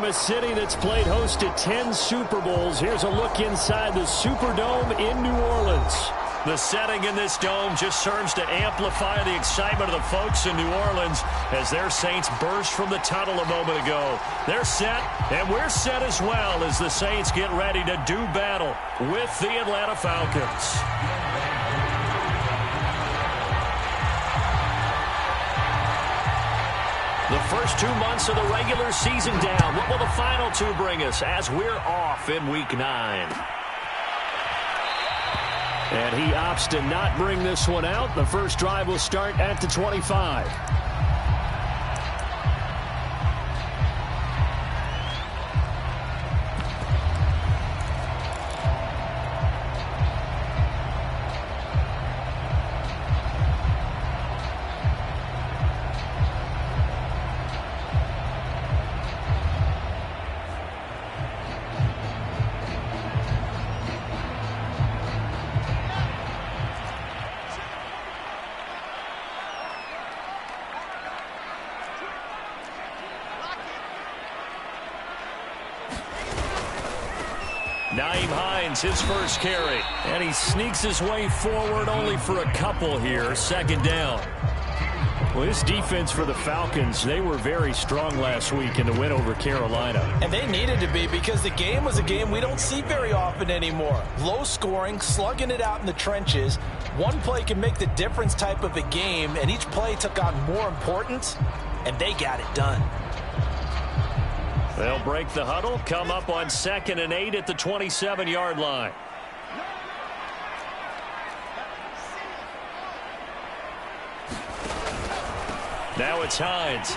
From a city that's played host to 10 Super Bowls, here's a look inside the Superdome in New Orleans. The setting in this dome just serves to amplify the excitement of the folks in New Orleans as their Saints burst from the tunnel a moment ago. They're set, and we're set as well as the Saints get ready to do battle with the Atlanta Falcons. The first 2 months of the regular season down. What will the final 2 bring us as we're off in Week 9? And he opts to not bring this one out. The first drive will start at the 25. His first carry, and he sneaks his way forward only for a couple here. Second down. Well, this defense for the Falcons, they were very strong last week in the win over Carolina. And they needed to be because the game was a game we don't see very often anymore. Low scoring, slugging it out in the trenches. One play can make the difference type of a game, and each play took on more importance, and they got it done. They'll break the huddle, come up on 2nd and 8 at the 27-yard line. Now it's Hines.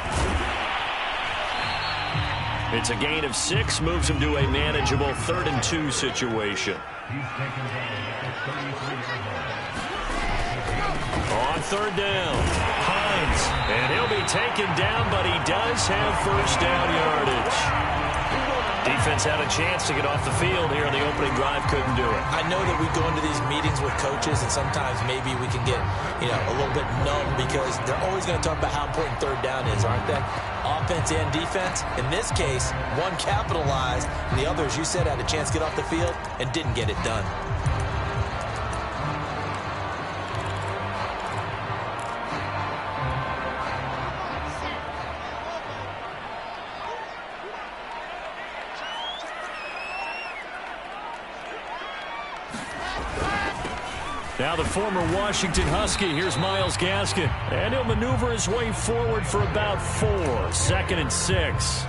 It's a gain of 6, moves him to a manageable 3rd and 2 situation. On 3rd down, Hines, and he'll be taken down, but he does have first down yardage. Defense had a chance to get off the field here in the opening drive, couldn't do it. I know that we go into these meetings with coaches, and sometimes maybe we can get, a little bit numb because they're always going to talk about how important 3rd down is, aren't they? Offense and defense. In this case, one capitalized, and the other, as you said, had a chance to get off the field and didn't get it done. Now the former Washington Husky, here's Myles Gaskin. And he'll maneuver his way forward for about 4, 2nd and 6.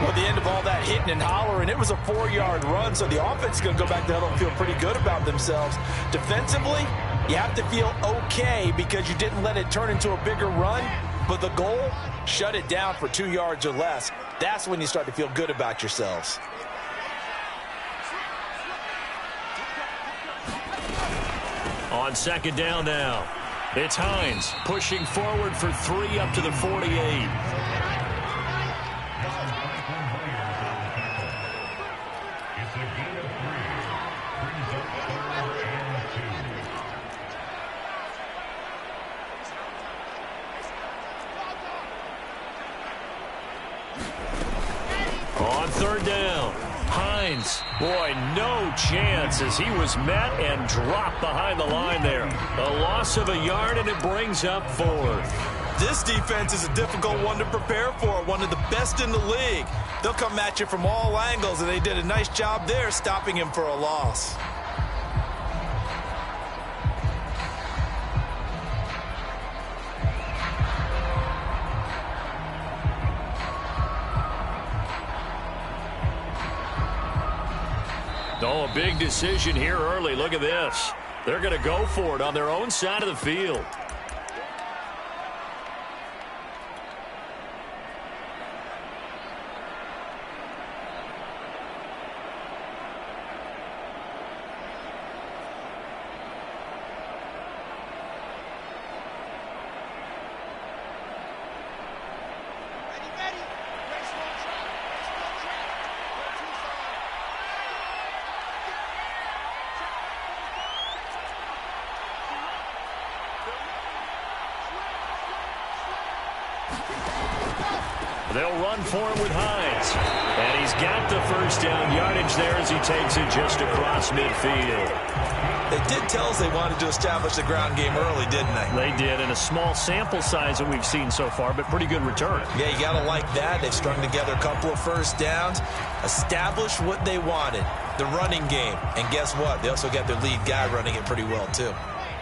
Well, the end of all that hitting and hollering, it was a 4-yard run, so the offense is going to go back to huddle and feel pretty good about themselves. Defensively, you have to feel okay because you didn't let it turn into a bigger run, but the goal, shut it down for 2 yards or less. That's when you start to feel good about yourselves. On 2nd down now, it's Hines pushing forward for 3 up to the 48. On 3rd down, Hines, boy, no chance as he was met and dropped behind the line there. A loss of a yard, and it brings up 4th. This defense is a difficult one to prepare for, one of the best in the league. They'll come at you from all angles, and they did a nice job there stopping him for a loss. Oh, a big decision here early. Look at this. They're going to go for it on their own side of the field. They'll run for him with Hines. And he's got the first down yardage there as he takes it just across midfield. They did tell us they wanted to establish the ground game early, didn't they? They did, in a small sample size that we've seen so far, but pretty good return. Yeah, you got to like that. They've strung together a couple of first downs, established what they wanted, the running game. And guess what? They also got their lead guy running it pretty well, too.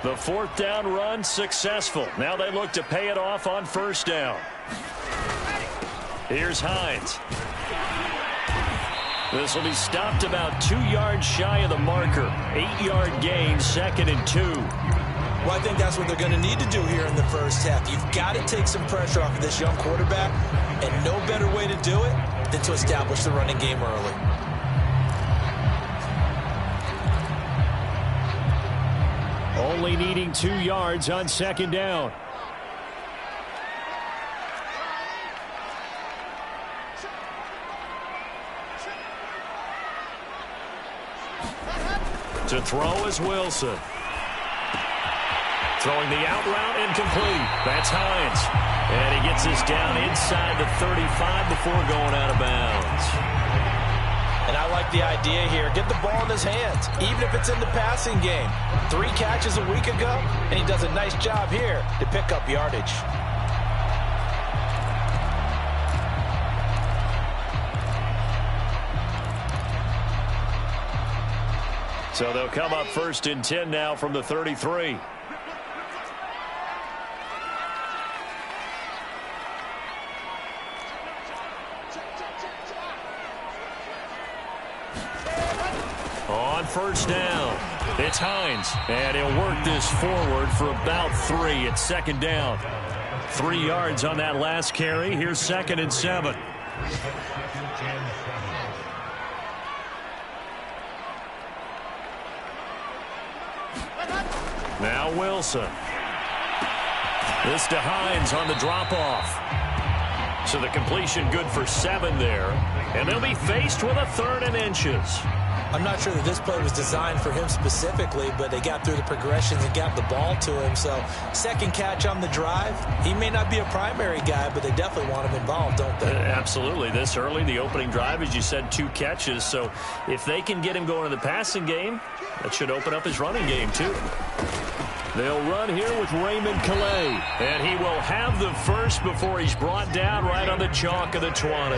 The fourth down run successful. Now they look to pay it off on first down. Here's Hines. This will be stopped about 2 yards shy of the marker. 8-yard gain, 2nd and 2. Well, I think that's what they're going to need to do here in the first half. You've got to take some pressure off of this young quarterback, and no better way to do it than to establish the running game early. Only needing 2 yards on 2nd down. To throw is Wilson. Throwing the out route incomplete. That's Hines. And he gets us down inside the 35 before going out of bounds. And I like the idea here. Get the ball in his hands, even if it's in the passing game. 3 catches a week ago, and he does a nice job here to pick up yardage. So they'll come up 1st and 10 now from the 33. On first down, it's Hines. And he'll work this forward for about 3. It's 2nd down. 3 yards on that last carry. Here's 2nd and 7. Now Wilson. This to Hines on the drop-off. So the completion good for 7 there. And they'll be faced with a 3rd and inches. I'm not sure that this play was designed for him specifically, but they got through the progressions and got the ball to him. So 2nd catch on the drive. He may not be a primary guy, but they definitely want him involved, don't they? Absolutely. This early, the opening drive, as you said, 2 catches. So if they can get him going in the passing game, that should open up his running game, too. They'll run here with Raymond Calais. And he will have the first before he's brought down right on the chalk of the 20.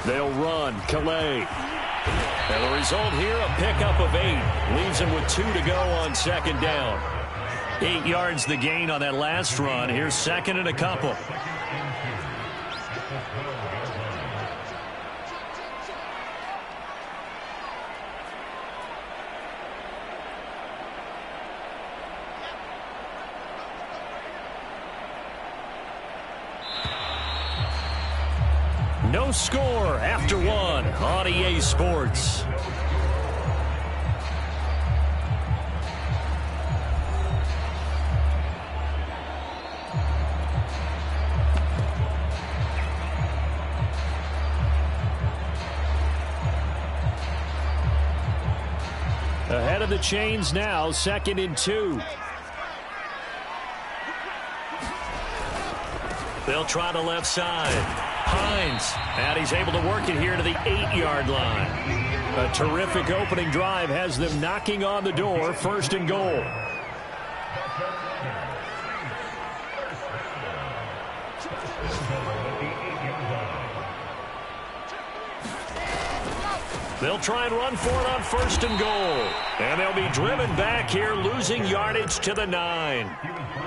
They'll run Calais. And the result here, a pickup of 8. Leaves him with 2 to go on 2nd down. 8 yards the gain on that last run. Here's 2nd and a couple. No score after 1 on EA Sports. Ahead of the chains now, 2nd and 2. They'll try the left side. Hines, and he's able to work it here to the 8-yard line. A terrific opening drive has them knocking on the door, 1st and goal. They'll try and run for it on 1st and goal. And they'll be driven back here, losing yardage to the 9.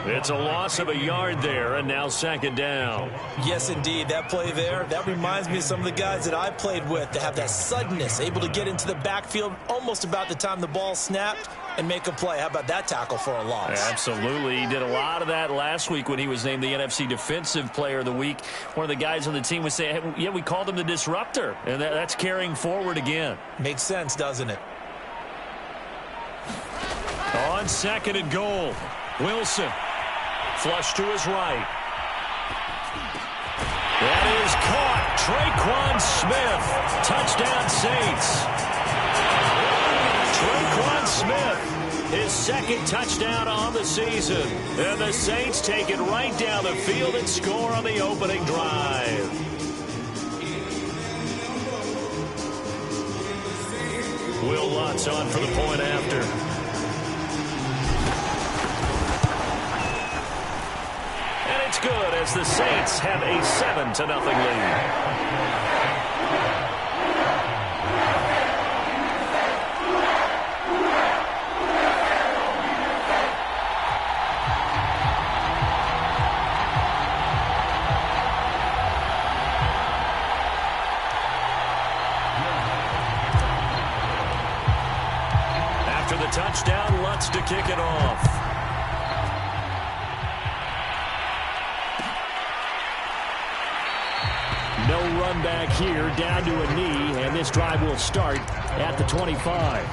It's a loss of a yard there, and now 2nd down. Yes, indeed. That play there, that reminds me of some of the guys that I played with that have that suddenness, able to get into the backfield almost about the time the ball snapped and make a play. How about that tackle for a loss? Absolutely. He did a lot of that last week when he was named the NFC Defensive Player of the Week. One of the guys on the team was saying, hey, yeah, we called him the disruptor, and that's carrying forward again. Makes sense, doesn't it? On 2nd and goal, Wilson. Flush to his right. That is caught. Traquan Smith. Touchdown Saints. Traquan Smith his second touchdown on the season. And the Saints take it right down the field and score on the opening drive. Will Lutz on for the point after. And it's good as the Saints have a 7-0 lead. After the touchdown, Lutz to kick it off. No run back here, down to a knee, and this drive will start at the 25.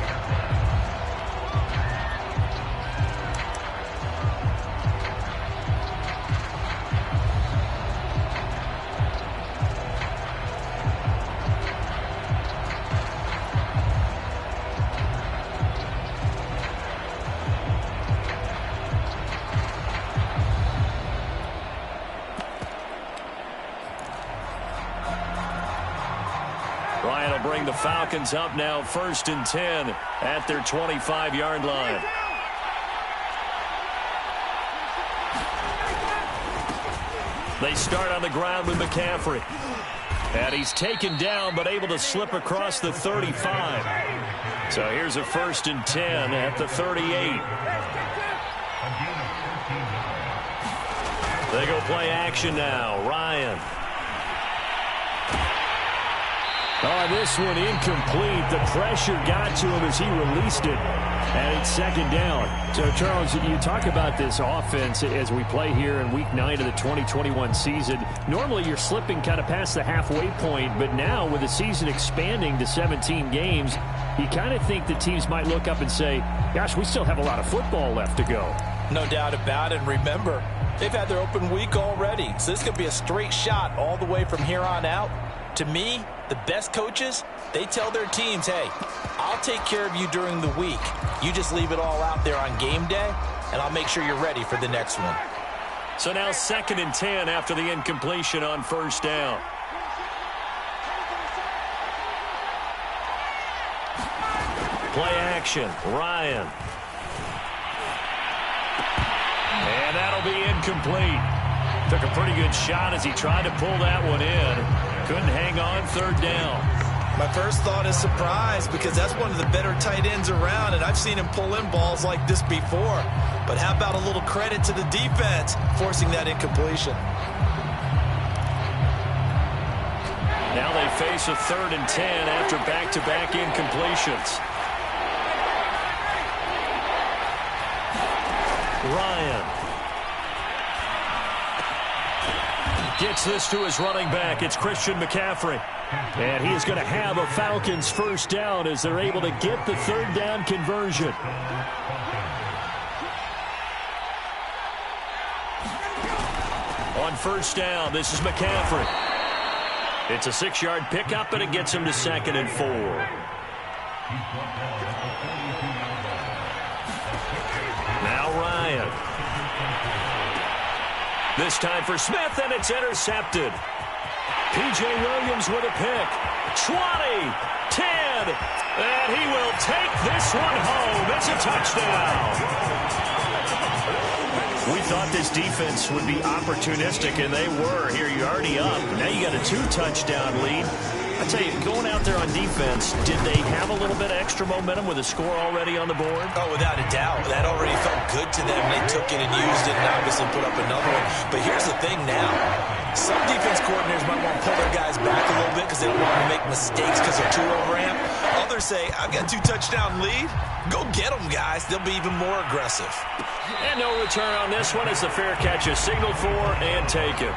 Ryan will bring the Falcons up now, 1st and 10 at their 25-yard line. They start on the ground with McCaffrey. And he's taken down but able to slip across the 35. So here's a 1st and 10 at the 38. They go play action now. Ryan. Oh, this one incomplete. The pressure got to him as he released it. And it's 2nd down. So, Charles, you talk about this offense as we play here in Week 9 of the 2021 season. Normally, you're slipping kind of past the halfway point. But now, with the season expanding to 17 games, you kind of think the teams might look up and say, gosh, we still have a lot of football left to go. No doubt about it. And remember, they've had their open week already. So this could be a straight shot all the way from here on out. To me, the best coaches, they tell their teams, hey, I'll take care of you during the week. You just leave it all out there on game day, and I'll make sure you're ready for the next one. So now 2nd and 10 after the incompletion on 1st down. Play action, Ryan. And that'll be incomplete. Took a pretty good shot as he tried to pull that one in. Couldn't hang on, 3rd down. My first thought is surprise because that's one of the better tight ends around, and I've seen him pull in balls like this before. But how about a little credit to the defense forcing that incompletion? Now they face a 3rd and 10 after back-to-back incompletions. Ryan. Gets this to his running back. It's Christian McCaffrey. And he is going to have a Falcons 1st down as they're able to get the 3rd down conversion. On 1st down, this is McCaffrey. It's a 6-yard pickup, and it gets him to 2nd and 4. Now Ryan. This time for Smith, and it's intercepted. P.J. Williams with a pick. 20, 10, and he will take this one home. It's a touchdown. We thought this defense would be opportunistic, and they were. Here, you're already up. Now you got a 2-touchdown lead. I tell you, going out there on defense, did they have a little bit of extra momentum with a score already on the board? Oh, without a doubt. That already felt good to them. They took it and used it and obviously put up another one. But here's the thing now. Some defense coordinators might want to pull their guys back a little bit because they don't want to make mistakes because they're too overamped. Others say, I've got a 2-touchdown lead. Go get them, guys. They'll be even more aggressive. And no return on this one as the fair catch is signaled for and taken.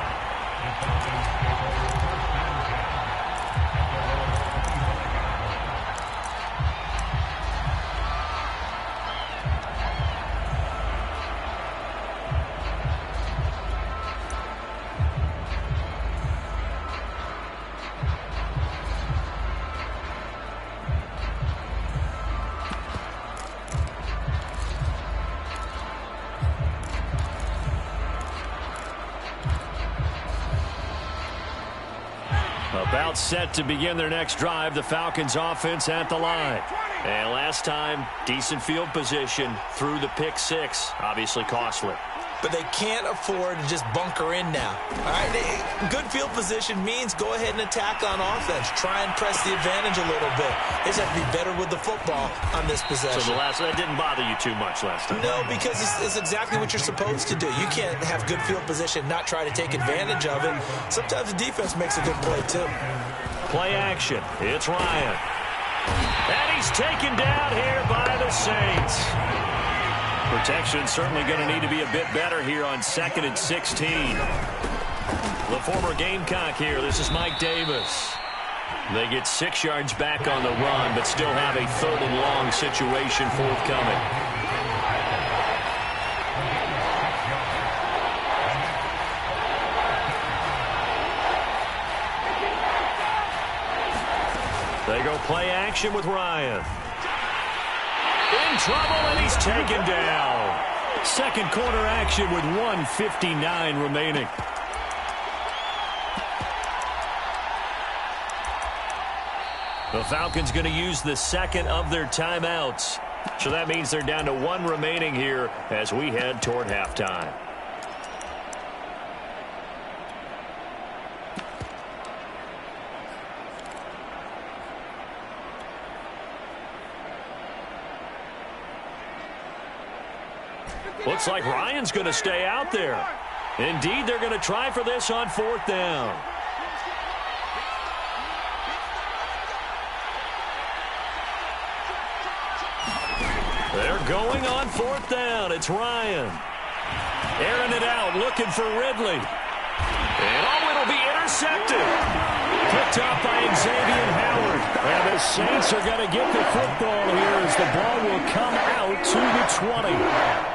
About set to begin their next drive, the Falcons offense at the line. And last time, decent field position through the pick six. Obviously costly. But they can't afford to just bunker in now. All right, good field position means go ahead and attack on offense. Try and press the advantage a little bit. They just have to be better with the football on this possession. So that didn't bother you too much last time? No, because it's exactly what you're supposed to do. You can't have good field position, not try to take advantage of it. Sometimes the defense makes a good play, too. Play action. It's Ryan. And he's taken down here by the Saints. Protection certainly going to need to be a bit better here on 2nd and 16. The former Gamecock here. This is Mike Davis. They get 6 yards back on the run, but still have a 3rd and long situation forthcoming. They go play action with Ryan. In trouble, and he's taken down. Second quarter action with 1:59 remaining. The Falcons going to use the second of their timeouts. So that means they're down to 1 remaining here as we head toward halftime. Looks like Ryan's going to stay out there. Indeed, they're going to try for this on 4th down. They're going on 4th down. It's Ryan. Airing it out, looking for Ridley. And it'll be intercepted. Picked up by Xavier Howard. And the Saints are going to get the football here as the ball will come out to the 20.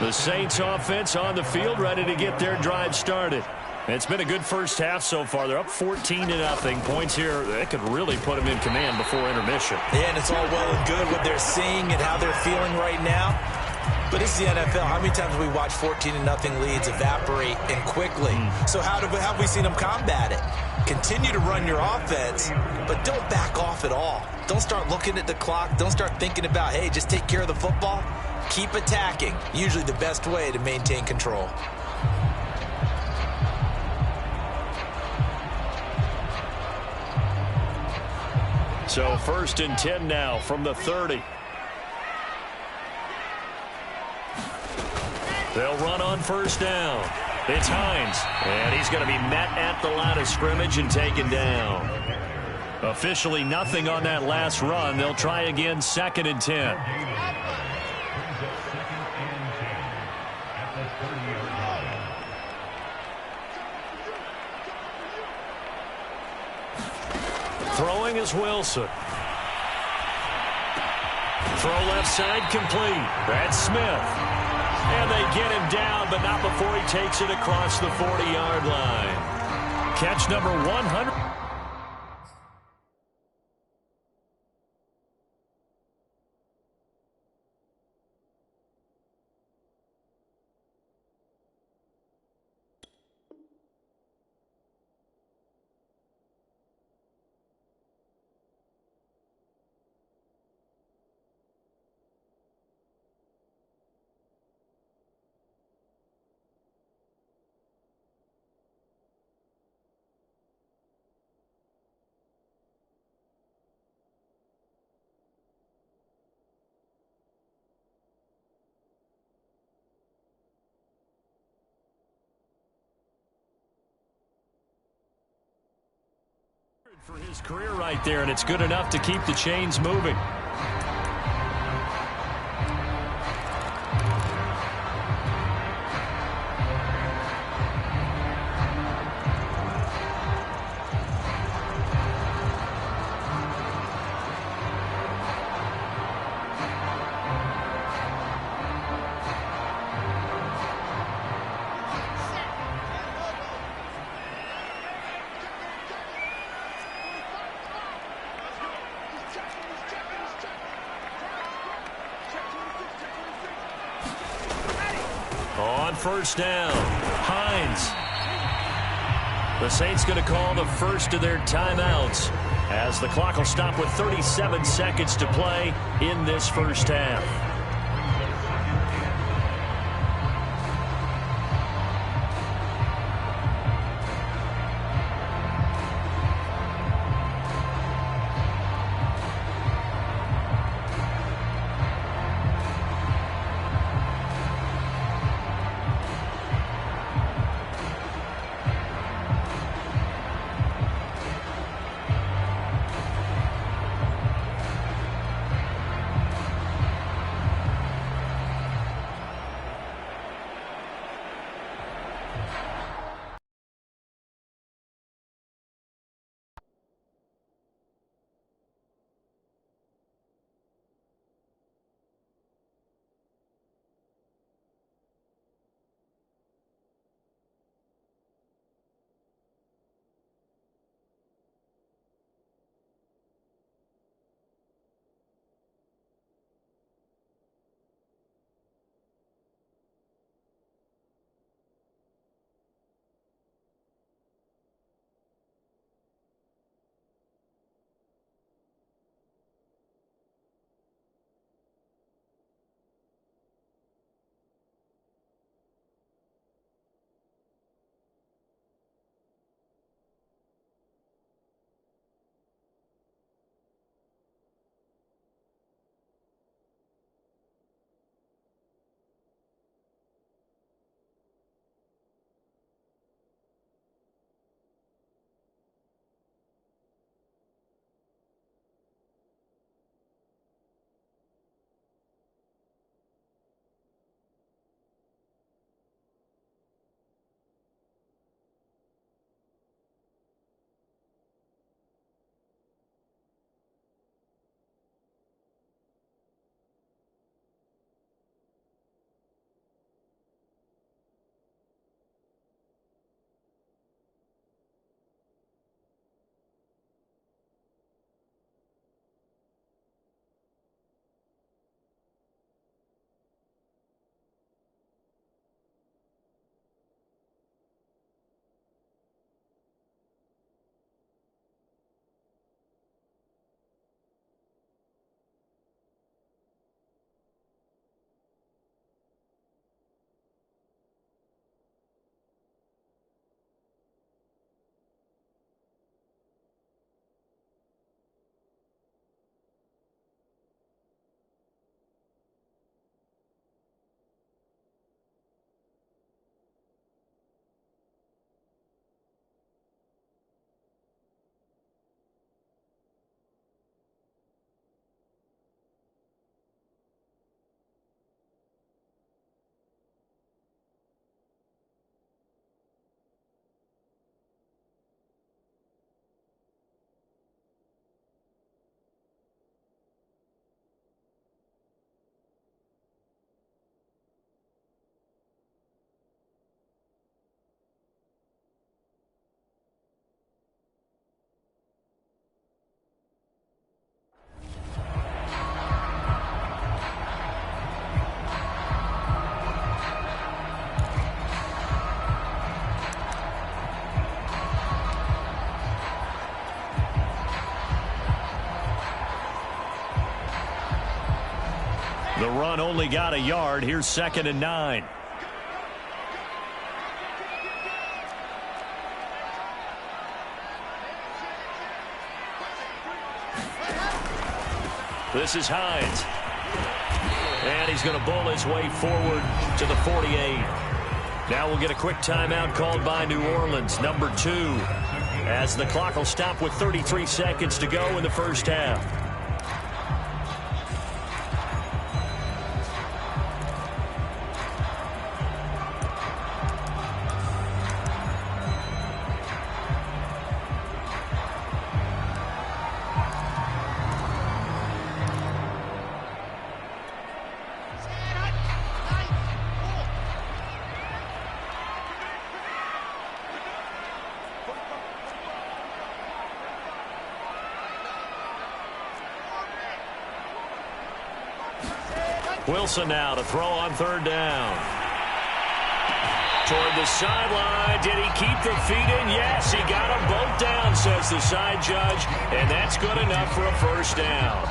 The Saints offense on the field, ready to get their drive started. It's been a good first half so far. They're up 14-0. Points here, they could really put them in command before intermission. Yeah, and it's all well and good what they're seeing and how they're feeling right now. But it's the NFL. How many times have we watched 14-0 leads evaporate and quickly? So how have we seen them combat it? Continue to run your offense, but don't back off at all. Don't start looking at the clock. Don't start thinking about, hey, just take care of the football. Keep attacking. Usually the best way to maintain control. So 1st and 10 now from the 30. They'll run on 1st down. It's Hines, and he's going to be met at the line of scrimmage and taken down. Officially nothing on that last run. They'll try again 2nd and 10. Throwing is Wilson. Throw left side complete. That's Smith. And they get him down, but not before he takes it across the 40-yard line. Catch number 100. For his career right there, and it's good enough to keep the chains moving. On 1st down, Hines. The Saints going to call the first of their timeouts as the clock will stop with 37 seconds to play in this first half. The run only got a yard. Here's 2nd and 9. This is Hines. And he's going to bowl his way forward to the 48. Now we'll get a quick timeout called by New Orleans, number 2, as the clock will stop with 33 seconds to go in the first half. Wilson now to throw on 3rd down. Toward the sideline. Did he keep the feet in? Yes, he got them both down, says the side judge. And that's good enough for a first down.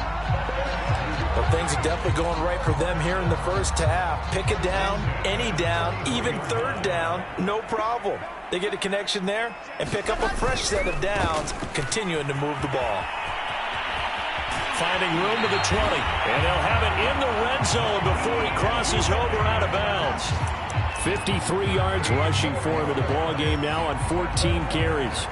Well, things are definitely going right for them here in the first half. Pick a down, any down, even third down, no problem. They get a connection there and pick up a fresh set of downs, continuing to move the ball. Finding room to the 20, and they'll have it in the red zone before he crosses over out of bounds. 53 yards rushing for him in the ball game now on 14 carries.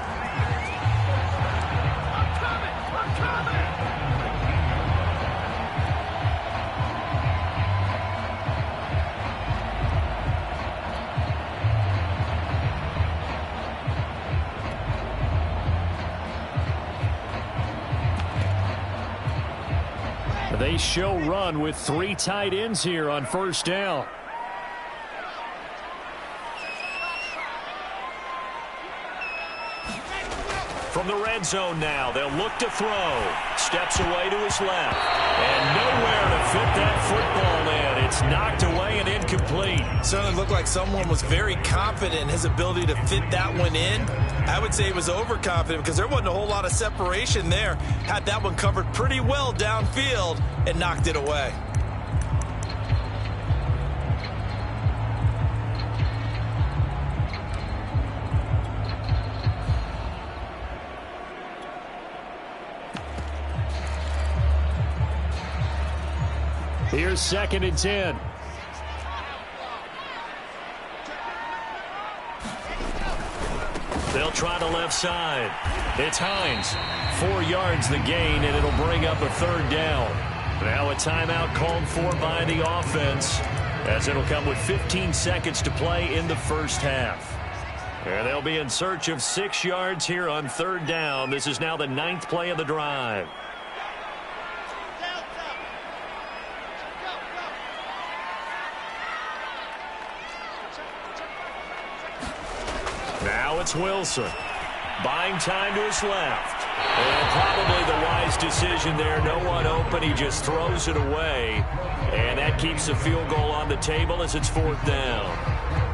They show run with 3 tight ends here on first down. From the red zone now, they'll look to throw. Steps away to his left. And nowhere to fit that football in. It's knocked away and incomplete. Certainly looked like someone was very confident in his ability to fit that one in. I would say he was overconfident because there wasn't a whole lot of separation there. Had that one covered pretty well downfield and knocked it away. Here's 2nd and 10. They'll try the left side. It's Hines. 4 yards the gain, and it'll bring up a third down. Now a timeout called for by the offense, as it'll come with 15 seconds to play in the first half. And they'll be in search of 6 yards here on third down. This is now the 9th play of the drive. Now it's Wilson. Buying time to his left. And probably the wise decision there. No one open. He just throws it away. And that keeps the field goal on the table as it's 4th down.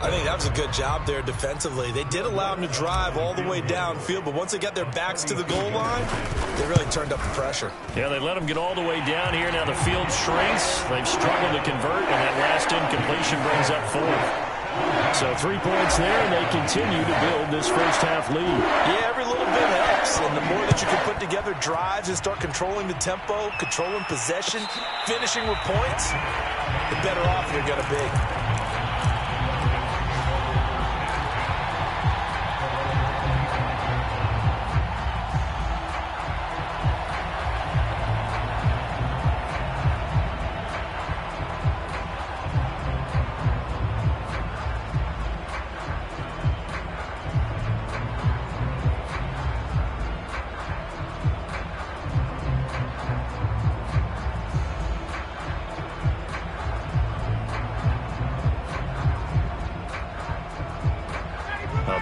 I think that was a good job there defensively. They did allow him to drive all the way downfield, but once they got their backs to the goal line, they really turned up the pressure. Yeah, they let him get all the way down here. Now the field shrinks. They've struggled to convert, and that last incompletion brings up 4th. So 3 points there, and they continue to build this first half lead. Yeah, every little bit helps, and the more that you can put together drives and start controlling the tempo, controlling possession, finishing with points, the better off you're going to be.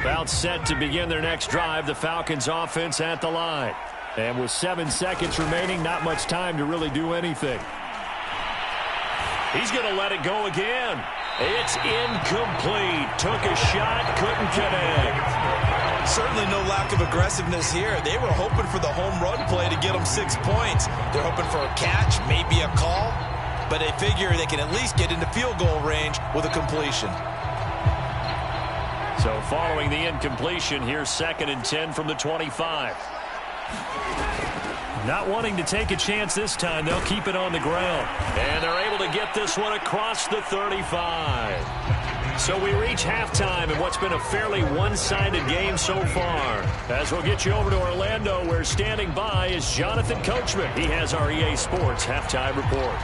About set to begin their next drive, the Falcons offense at the line. And with 7 seconds remaining, not much time to really do anything. He's going to let it go again. It's incomplete. Took a shot, couldn't connect. Certainly no lack of aggressiveness here. They were hoping for the home run play to get them 6 points. They're hoping for a catch, maybe a call, but they figure they can at least get into field goal range with a completion. So following the incompletion, here's 2nd and 10 from the 25. Not wanting to take a chance this time, they'll keep it on the ground. And they're able to get this one across the 35. So we reach halftime in what's been a fairly one-sided game so far. As we'll get you over to Orlando, where standing by is Jonathan Coachman. He has our EA Sports halftime report.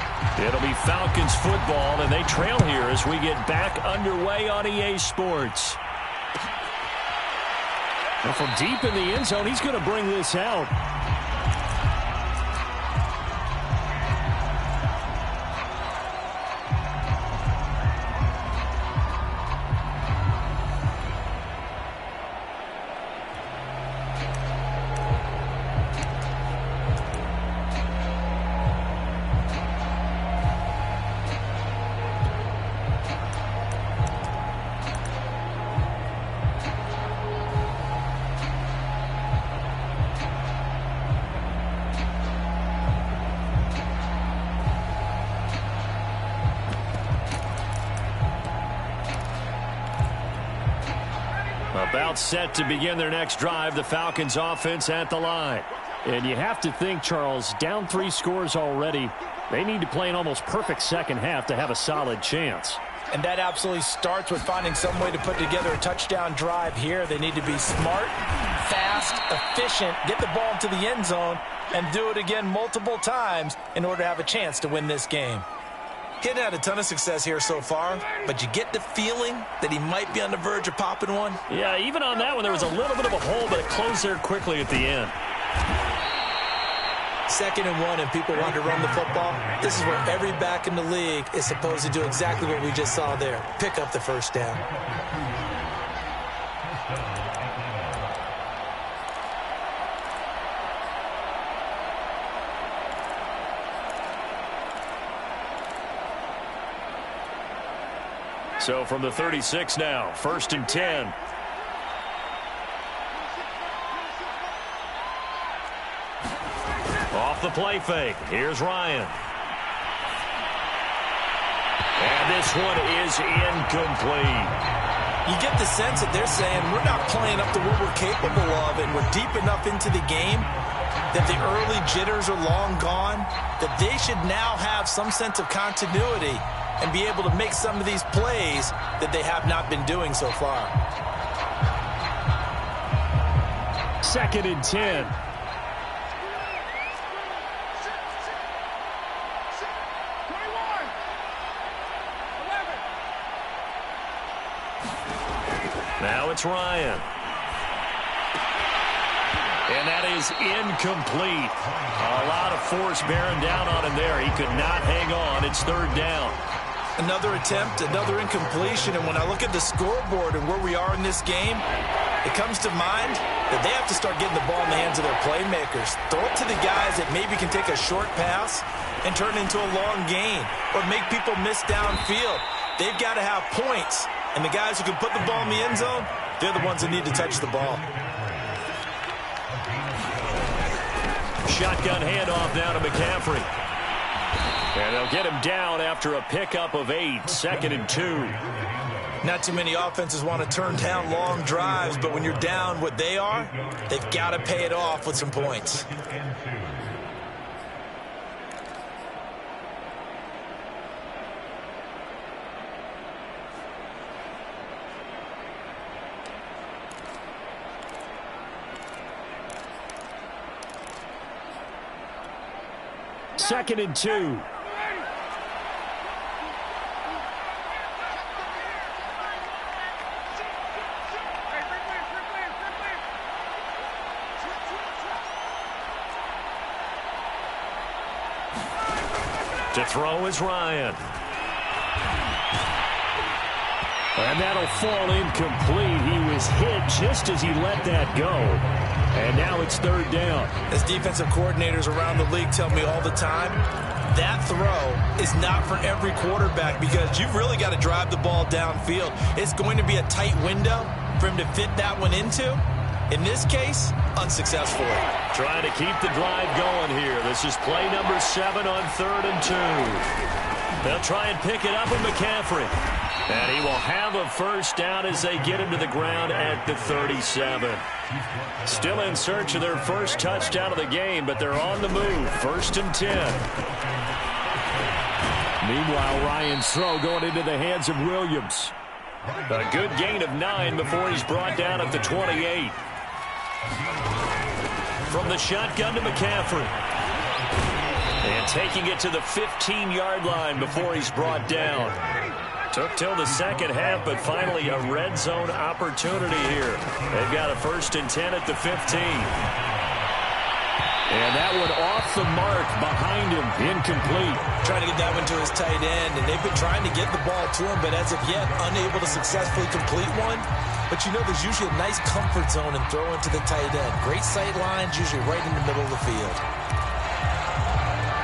It'll be Falcons football, and they trail here as we get back underway on EA Sports. Well, from deep in the end zone, he's going to bring this out. About set to begin their next drive, the Falcons offense at the line. And you have to think, Charles, down 3 scores already. They need to play an almost perfect second half to have a solid chance. And that absolutely starts with finding some way to put together a touchdown drive here. They need to be smart, fast, efficient, get the ball into the end zone, and do it again multiple times in order to have a chance to win this game. He hadn't had a ton of success here so far, but you get the feeling that he might be on the verge of popping one. Yeah, even on that one, there was a little bit of a hole, but it closed there quickly at the end. 2nd and 1, and people want to run the football. This is where every back in the league is supposed to do exactly what we just saw there. Pick up the first down. So from the 36 now, 1st and 10. Off the play fake. Here's Ryan. And this one is incomplete. You get the sense that they're saying we're not playing up to what we're capable of, and we're deep enough into the game that the early jitters are long gone, that they should now have some sense of continuity and be able to make some of these plays that they have not been doing so far. 2nd and 10. Now it's Ryan. And that is incomplete. A lot of force bearing down on him there. He could not hang on. It's 3rd down. Another attempt, another incompletion, and when I look at the scoreboard and where we are in this game, it comes to mind that they have to start getting the ball in the hands of their playmakers. Throw it to the guys that maybe can take a short pass and turn it into a long gain or make people miss downfield. They've got to have points, and the guys who can put the ball in the end zone, they're the ones that need to touch the ball. Shotgun handoff now to McCaffrey. And they'll get him down after a pickup of 8, 2nd and 2. Not too many offenses want to turn down long drives, but when you're down what they are, they've got to pay it off with some points. Second and 2. To throw is Ryan. And that'll fall incomplete. He was hit just as he let that go. And now it's 3rd down. As defensive coordinators around the league tell me all the time, that throw is not for every quarterback because you've really got to drive the ball downfield. It's going to be a tight window for him to fit that one into. In this case, unsuccessfully. Trying to keep the drive going here. This is play number 7 on 3rd and 2. They'll try and pick it up with McCaffrey. And he will have a first down as they get him to the ground at the 37. Still in search of their first touchdown of the game, but they're on the move. 1st and 10. Meanwhile, Ryan's throw going into the hands of Williams. A good gain of 9 before he's brought down at the 28. From the shotgun to McCaffrey. And taking it to the 15-yard line before he's brought down. Took till the second half, but finally a red zone opportunity here. They've got a 1st and 10 at the 15. And that one off the mark behind him, incomplete. Trying to get that one to his tight end, and they've been trying to get the ball to him, but as of yet, unable to successfully complete one. But you know there's usually a nice comfort zone in throwing to the tight end. Great sight lines, usually right in the middle of the field.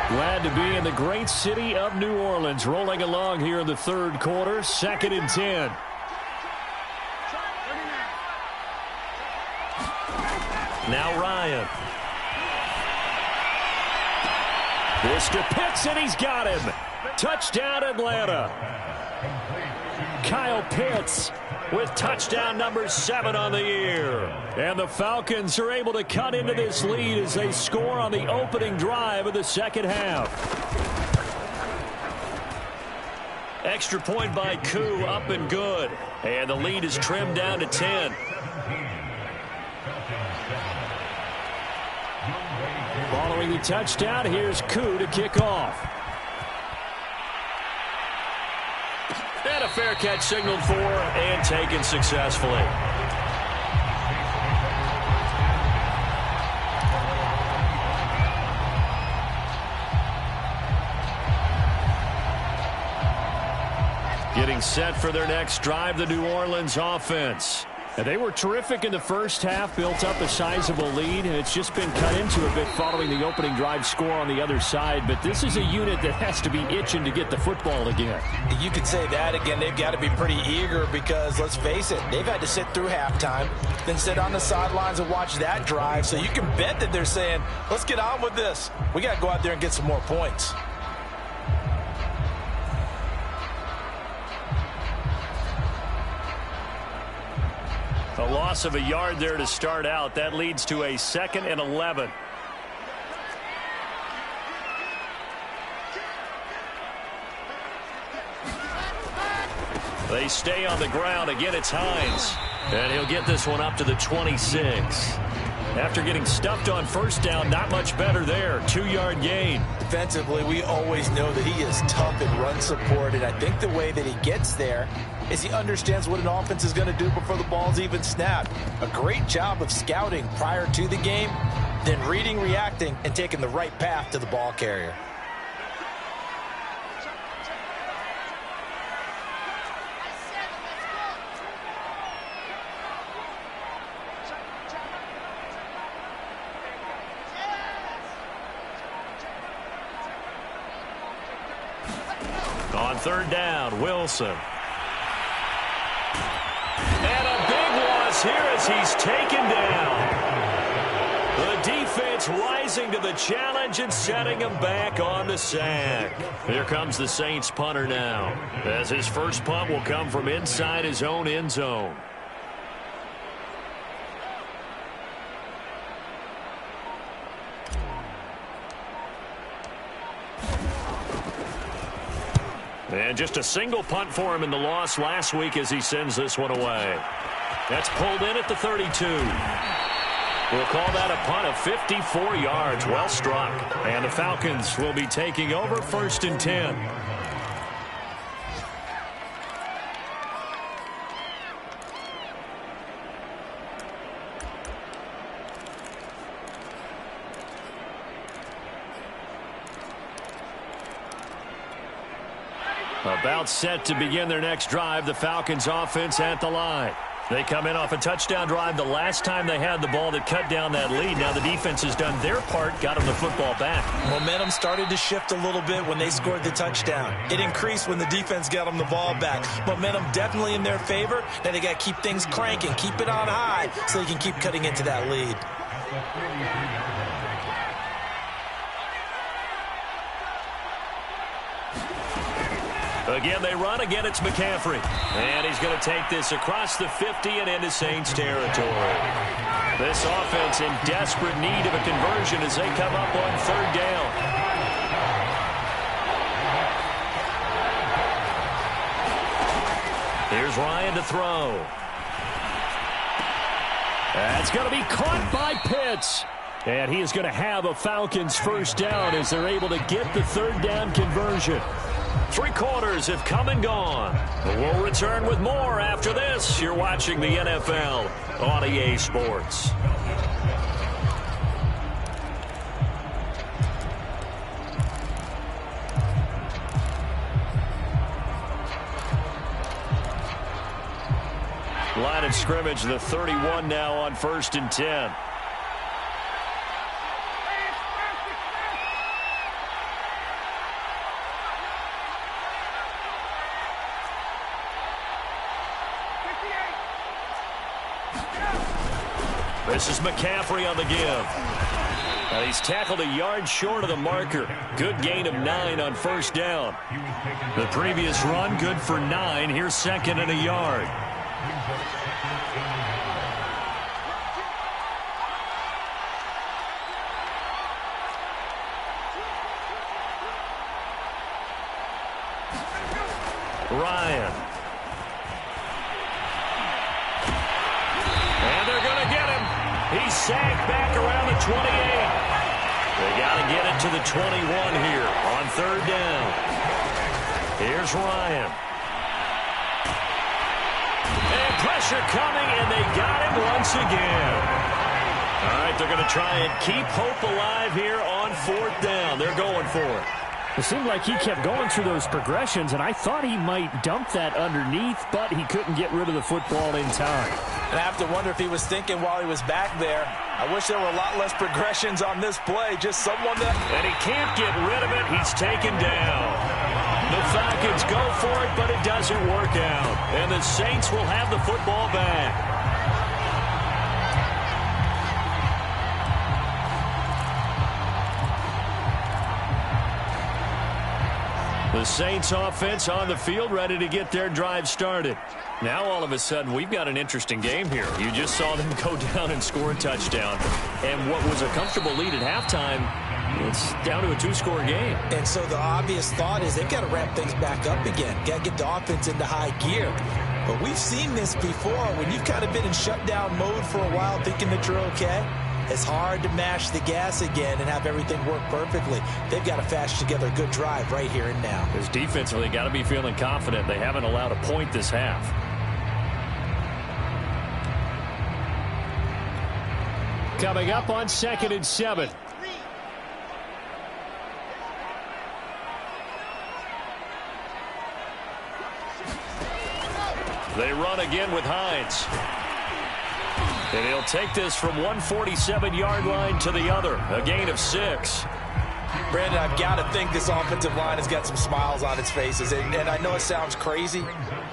Glad to be in the great city of New Orleans, rolling along here in the 3rd quarter, 2nd and 10. Now Ryan. This to Pitts, and he's got him. Touchdown, Atlanta. Kyle Pitts with touchdown number 7 on the year. And the Falcons are able to cut into this lead as they score on the opening drive of the second half. Extra point by Koo, up and good. And the lead is trimmed down to 10. Following the touchdown, here's Koo to kick off. And a fair catch signaled for and taken successfully. Getting set for their next drive, the New Orleans offense. And they were terrific in the first half, built up a sizable lead, and it's just been cut into a bit following the opening drive score on the other side. But this is a unit that has to be itching to get the football again. You could say that again. They've got to be pretty eager because, let's face it, they've had to sit through halftime, then sit on the sidelines and watch that drive. So you can bet that they're saying, let's get on with this. We got to go out there and get some more points. A loss of a yard there to start out. That leads to a 2nd and 11. They stay on the ground. Again, it's Hines. And he'll get this one up to the 26. After getting stuffed on first down, not much better there. 2-yard gain. Defensively, we always know that he is tough in run support, and I think the way that he gets there is he understands what an offense is going to do before the ball's even snapped. A great job of scouting prior to the game, then reading, reacting, and taking the right path to the ball carrier. On 3rd down, Wilson. And a big loss here as he's taken down. The defense rising to the challenge and setting him back on the sack. Here comes the Saints punter now, as his first punt will come from inside his own end zone. And just a single punt for him in the loss last week as he sends this one away. That's pulled in at the 32. We'll call that a punt of 54 yards. Well struck. And the Falcons will be taking over 1st and 10. About set to begin their next drive, the Falcons offense at the line. They come in off a touchdown drive the last time they had the ball that cut down that lead. Now the defense has done their part, got them the football back. Momentum started to shift a little bit when they scored the touchdown. It increased when the defense got them the ball back. Momentum definitely in their favor. Now they got to keep things cranking, keep it on high so they can keep cutting into that lead. Again, they run. Again, it's McCaffrey. And he's going to take this across the 50 and into Saints territory. This offense in desperate need of a conversion as they come up on 3rd down. Here's Ryan to throw. That's going to be caught by Pitts. And he is going to have a Falcons first down as they're able to get the 3rd down conversion. 3 quarters have come and gone. We'll return with more after this. You're watching the NFL on EA Sports. Line of scrimmage, the 31 now on 1st and 10. This is McCaffrey on the give. He's tackled a yard short of the marker. Good gain of 9 on first down. The previous run, good for 9. Here's second and a yard. Ryan. And they're going to get him. He's sacked back around the 28. They got to get it to the 21 here on third down. Here's Ryan. And pressure coming, and they got him once again. All right, they're going to try and keep hope alive here on fourth down. They're going for it. It seemed like he kept going through those progressions, and I thought he might dump that underneath, but he couldn't get rid of the football in time. And I have to wonder if he was thinking while he was back there, I wish there were a lot less progressions on this play. Just someone that... And he can't get rid of it. He's taken down. The Falcons go for it, but it doesn't work out. And the Saints will have the football back. The Saints offense on the field, ready to get their drive started. Now all of a sudden we've got an interesting game here. You just saw them go down and score a touchdown. And what was a comfortable lead at halftime, it's down to a two-score game. And so the obvious thought is they've got to ramp things back up again. Got to get the offense into high gear. But we've seen this before. When you've kind of been in shutdown mode for a while thinking that you're okay, it's hard to mash the gas again and have everything work perfectly. They've got to fashion together a good drive right here and now. Because defensively, got to be feeling confident. They haven't allowed a point this half. Coming up on 2nd and 7. They run again with Hines. And he'll take this from 147-yard line to the other. A gain of 6. Brandon, I've got to think this offensive line has got some smiles on its faces. And I know it sounds crazy,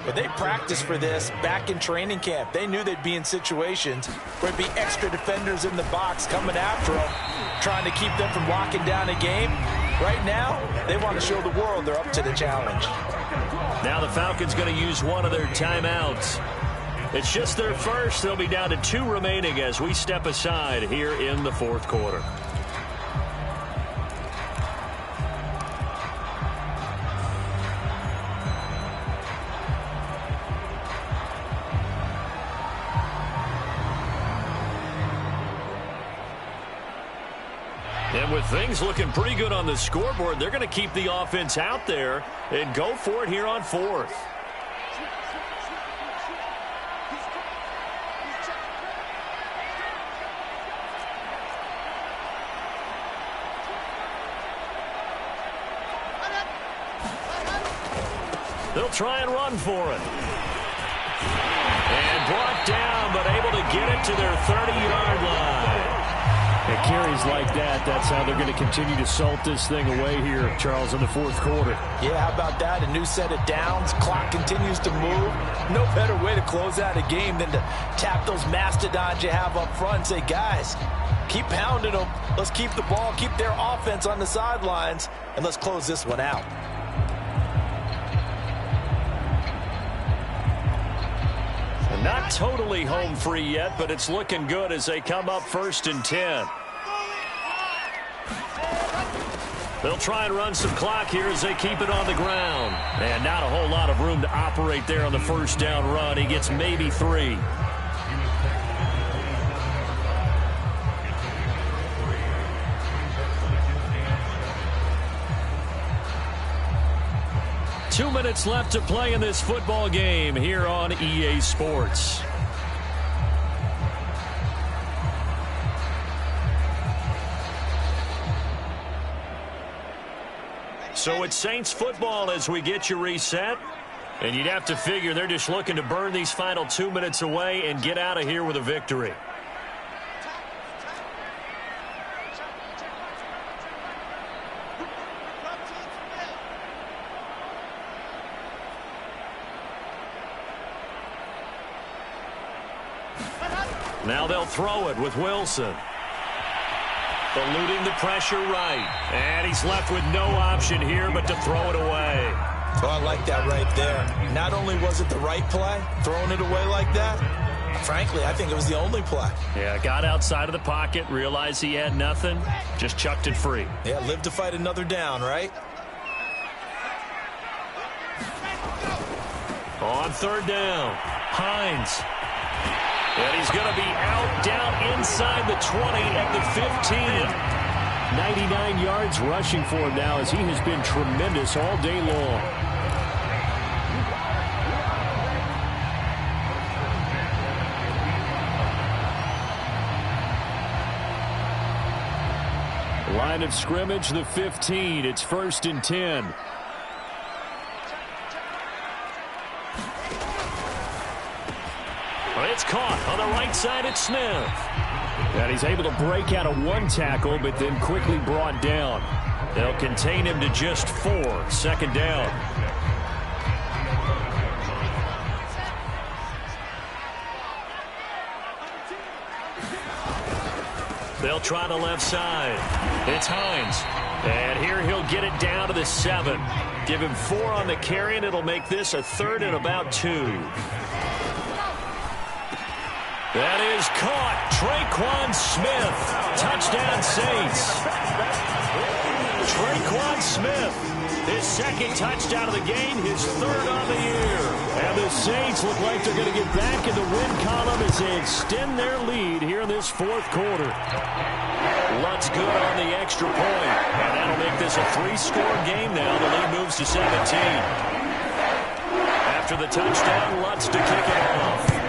but they practiced for this back in training camp. They knew they'd be in situations where there'd be extra defenders in the box coming after them, trying to keep them from locking down a game. Right now, they want to show the world they're up to the challenge. Now the Falcons going to use one of their timeouts. It's just their first. They'll be down to 2 remaining as we step aside here in the fourth quarter. And with things looking pretty good on the scoreboard, they're going to keep the offense out there and go for it here on fourth. They'll try and run for it. And brought down, but able to get it to their 30-yard line. It carries like that. That's how they're going to continue to salt this thing away here, Charles, in the fourth quarter. Yeah, how about that? A new set of downs. Clock continues to move. No better way to close out a game than to tap those mastodons you have up front and say, guys, keep pounding them. Let's keep the ball, keep their offense on the sidelines, and let's close this one out. Not totally home free yet, but it's looking good as they come up 1st and 10. They'll try and run some clock here as they keep it on the ground. And not a whole lot of room to operate there on the first down run. He gets maybe 3. Two minutes left to play in this football game here on EA Sports. So it's Saints football as we get you reset. And you'd have to figure they're just looking to burn these final 2 minutes away and get out of here with a victory. Now they'll throw it with Wilson. Eluding the pressure right. And he's left with no option here but to throw it away. Oh, I like that right there. Not only was it the right play, throwing it away like that, frankly, I think it was the only play. Yeah, got outside of the pocket, realized he had nothing, just chucked it free. Yeah, live to fight another down, right? On third down, Hines. And he's going to be out, down inside the 20 at the 15. 99 yards rushing for him now as he has been tremendous all day long. Line of scrimmage, the 15. It's 1st and 10. It's caught on the right side at Smith. And he's able to break out of one tackle, but then quickly brought down. They'll contain him to just 4. 2nd down. They'll try the left side. It's Hines. And here he'll get it down to the 7. Give him 4 on the carry, and it'll make this a 3rd and about 2. That is caught. Traquan Smith. Touchdown, Saints. Traquan Smith. His 2nd touchdown of the game, his 3rd on the year. And the Saints look like they're going to get back in the win column as they extend their lead here in this 4th quarter. Lutz good on the extra point. And that'll make this a 3-score game now. The lead moves to 17. After the touchdown, Lutz to kick it off.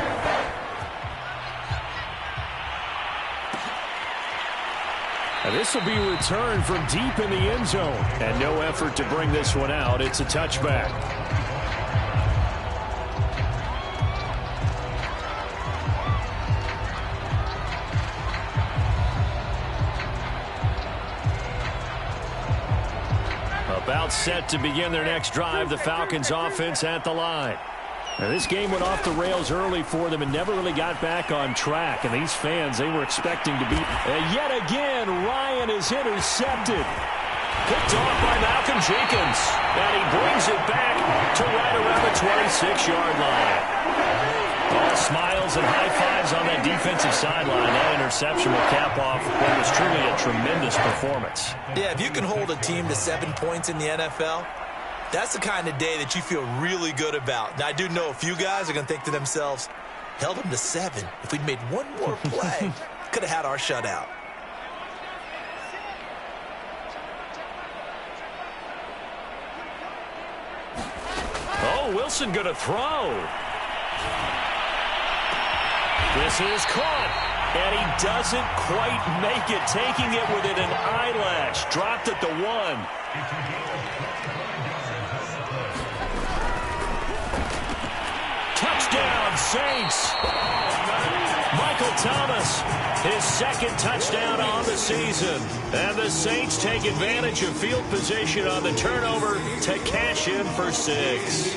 And this will be returned from deep in the end zone. And no effort to bring this one out. It's a touchback. About set to begin their next drive. The Falcons offense at the line. Now, this game went off the rails early for them and never really got back on track. And these fans, they were expecting to beat. And yet again, Ryan is intercepted. Picked off by Malcolm Jenkins. And he brings it back to right around the 26-yard line. All smiles and high fives on that defensive sideline. That interception will cap off what was truly a tremendous performance. Yeah, if you can hold a team to 7 points in the NFL, that's the kind of day that you feel really good about. Now, I do know a few guys are going to think to themselves, held them to 7. If we'd made one more play, could have had our shutout. Oh, Wilson going to throw. This is caught. And he doesn't quite make it, taking it within an eyelash. Dropped at the 1. Touchdown, Saints. Michael Thomas, his 2nd touchdown on the season. And the Saints take advantage of field position on the turnover to cash in for 6.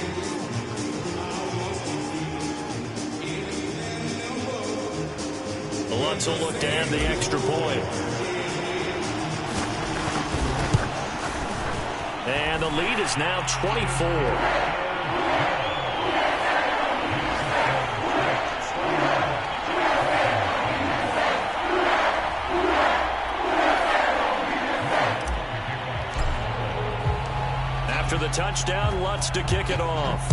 Lutz will look to add the extra point. And the lead is now 24. After the touchdown, Lutz to kick it off.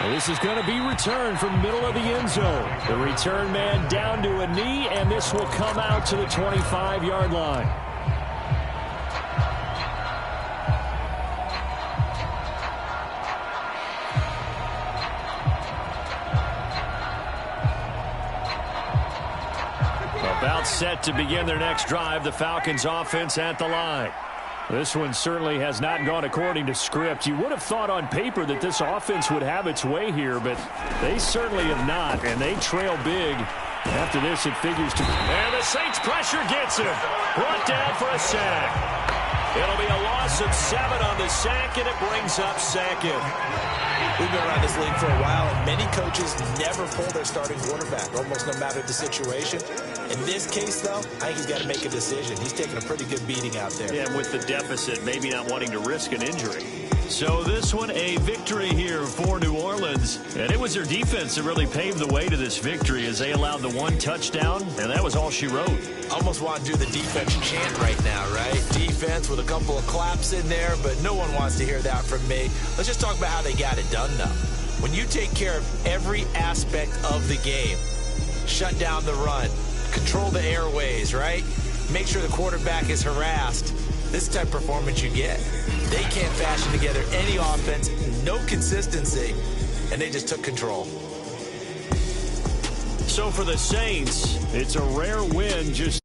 Well, this is going to be returned from middle of the end zone. The return man down to a knee, and this will come out to the 25-yard line. About set to begin their next drive, the Falcons offense at the line. This one certainly has not gone according to script. You would have thought on paper that this offense would have its way here, but they certainly have not, and they trail big. After this, it figures to... And the Saints pressure gets him. Brought down for a sack. It'll be a loss of 7 on the sack, and it brings up second. We've been around this league for a while, and many coaches never pull their starting quarterback, almost no matter the situation. In this case, though, I think he's got to make a decision. He's taking a pretty good beating out there. Yeah, and with the deficit, maybe not wanting to risk an injury. So this one, a victory here for New Orleans. And it was their defense that really paved the way to this victory as they allowed the 1 touchdown, and that was all she wrote. Almost want to do the defense chant right now, right? Defense with a couple of claps in there, but no one wants to hear that from me. Let's just talk about how they got it done, though. When you take care of every aspect of the game, shut down the run, control the airways, right? Make sure the quarterback is harassed. This is the type of performance you get. They can't fashion together any offense, no consistency, and they just took control. So for the Saints, it's a rare win just